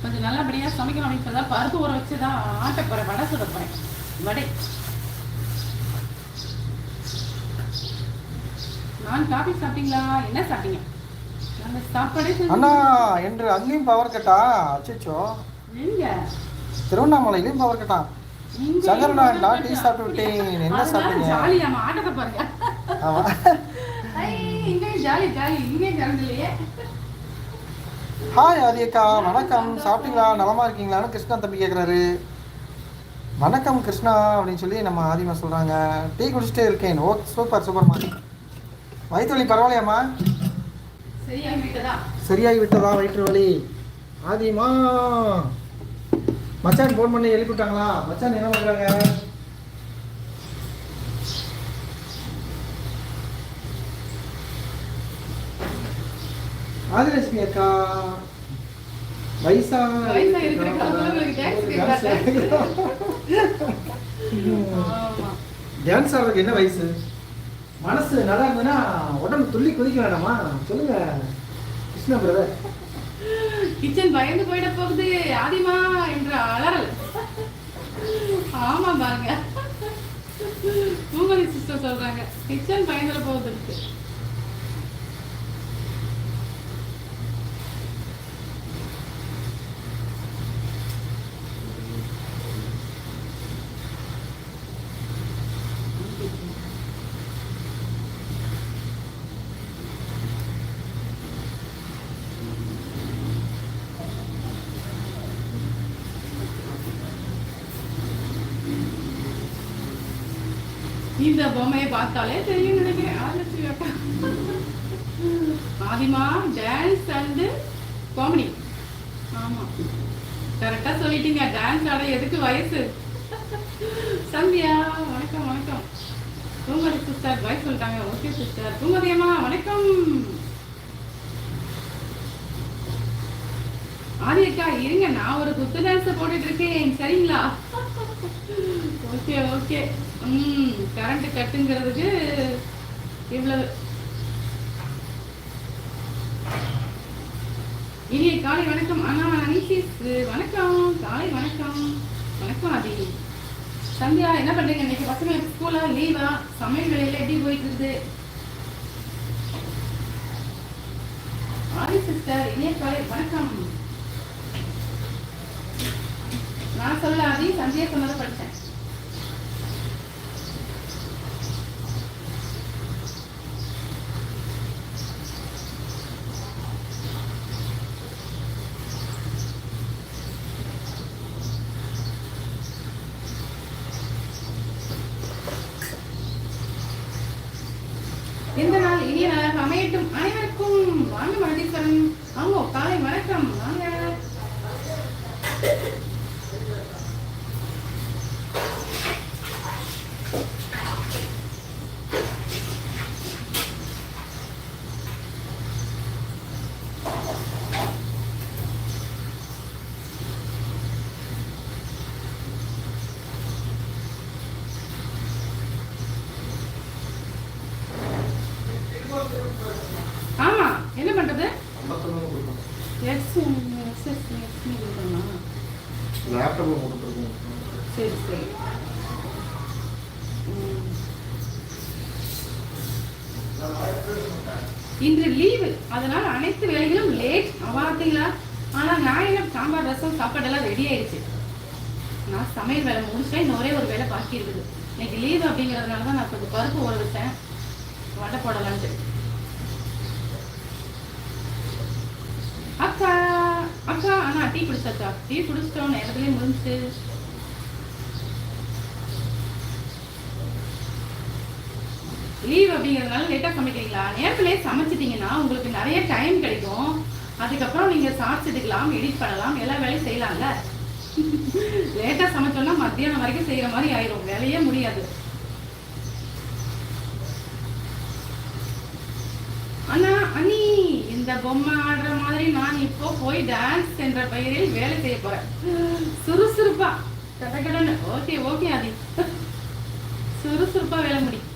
கொஞ்சம் நல்லபடியாக சமைக்கணும் அப்படின்னு சொல்லி பருப்பு ஊற வச்சு தான் ஆட்ட போகிறேன், வடை சுட போகிறேன். வடை. நான் காபி சாப்பிட்டீங்களா? என்ன சாப்பிட்டீங்க? நாங்கள் சாப்பாடே அண்ணா என்று அங்கேயும் பவர் கட்டா? அச்சோ, எங்க திருவண்ணாமலையிலையும் பவர் கட்டா? சங்கரனா டீ சாப்பிட்டு விட்டேன். என்ன சாப்பிட்டீங்க? ஜாலியாமா, ஆட்டத்தை பாருங்க. ஆமா, இங்கேயும் ஜாலி ஜாலி, இங்கேயும் கரண்ட் இல்லையே. ஹாய் ஆதியக்கா, வணக்கம். சாப்பிட்டீங்களா? நலமா இருக்கீங்களான்னு கிருஷ்ணா தம்பி கேட்குறாரு. வணக்கம் கிருஷ்ணா அப்படின்னு சொல்லி நம்ம ஆதிமா சொல்கிறாங்க. டீ குடிச்சிட்டே இருக்கேன். ஓ சூப்பர் சூப்பர்மா. வயிற்று வலி பரவாயில்லையாம்மா? சரியாகி விட்டதா வயிற்று வலி? ஆதிமா மச்சான் ஃபோன் பண்ணி எழுப்பிட்டாங்களா? மச்சான் என்ன பண்ணுறாங்க? ஆதிலட்சுமி அக்கா வயசா டான்ஸ் ஆடுறதுக்கு என்ன வயசு? மனசு நல்லா இருந்ததுன்னா உடம்பு துள்ளி குதிக்க வேண்டாமா? சொல்லுங்க கிருஷ்ணா பிரதர். கிச்சன் பயந்து போயிட போகுது ஆதிமா என்ற அலறல். ஆமா பாருங்க, பூமதி சிஸ்டர் சொல்றாங்க கிச்சன் பயந்துட போகுது. இந்த பொம்மையை பார்த்தாலே தெரியும் நினைக்கிறேன். ஆதிமா டான்ஸ் அண்ட் காமெடி. ஆமா கரெக்டா சொல்லிட்டீங்க. டான்ஸ் ஆட எதுக்கு வயசு? சந்தியா வணக்கம் வணக்கம். பூமதி சிஸ்டர் பாய் சொல்லிட்டாங்க. Okay sister. பூமதியம்மா வணக்கம். ஆதி அக்கா இருங்க, நான் ஒரு குத்து டான்ஸ் போட்டுட்டு இருக்கேன் சரிங்களா? Okay okay. கரண்ட் கட்டுங்கிறதுக்கு இவ்வளவு. இனிய காலை வணக்கம் அண்ணா. அனிஷிஸ் வணக்கம், காலை வணக்கம். வணக்கம் ஆதி. சந்தியா என்ன பண்றீங்க? இன்னைக்கு பசங்களுக்கு ஸ்கூலா லீவா? சமையல் வேலையில எப்படி போயிட்டு இருக்குது? ஆதி சிஸ்டர் இனிய காலை வணக்கம். நான் சொல்ல ஆதி, சந்தியா சொன்னதை படித்தேன். இந்த நாள் இனிய நாளாக அமையட்டும் அனைவருக்கும். வாங்க மனதீஸ்வரன். ஆமா காலை வணக்கம். வாங்க. ஆமா என்ன பண்றது? சரி சரி. இன்று லீவு, அதனால அனைத்து வேலைகளும் லேட். பார்த்தீங்களா? ஆனா நான் என்ன சாம்பார் ரசம் சாப்பாடெல்லாம் ரெடி ஆயிடுச்சு. நான் சமையல் வேலை முடிச்சிட்டேன். இன்னும் ஒரே ஒரு வேலை பாக்கி இருக்குது. இன்னைக்கு லீவு அப்படிங்கிறதுனால தான் நான் கொஞ்சம் பருப்பு ஊற வச்சேன், வடை போடலான்ட்டு. அக்கா அக்கா அண்ணா டீ குடிச்சாச்சா? டீ குடிச்சிட்டோம், நேரத்துலேயே முடிஞ்சு. லீவ் அப்படிங்கிறதுனால லேட்டாக சமைக்கிறீங்களா? நேரத்துலேயே சமைச்சிட்டிங்கன்னா உங்களுக்கு நிறைய டைம் கிடைக்கும். அதுக்கப்புறம் நீங்கள் சாப்பிட்டுக்கலாம், எடிட் பண்ணலாம், எல்லா வேலையும் செய்யலாம்ல. லேட்டாக சமைச்சோன்னா மத்தியானம் வரைக்கும் செய்கிற மாதிரி ஆயிரும், வேலையே முடியாது. அண்ணா அண்ணி இந்த பொம்மை ஆடுற மாதிரி நான் இப்போ போய் டான்ஸ் என்ற பெயரில் வேலை செய்ய போறேன். சுறுசுறுப்பா கடகடன்னு. ஓகே ஓகே ஆதி, சுறுசுறுப்பா வேலை முடியும்.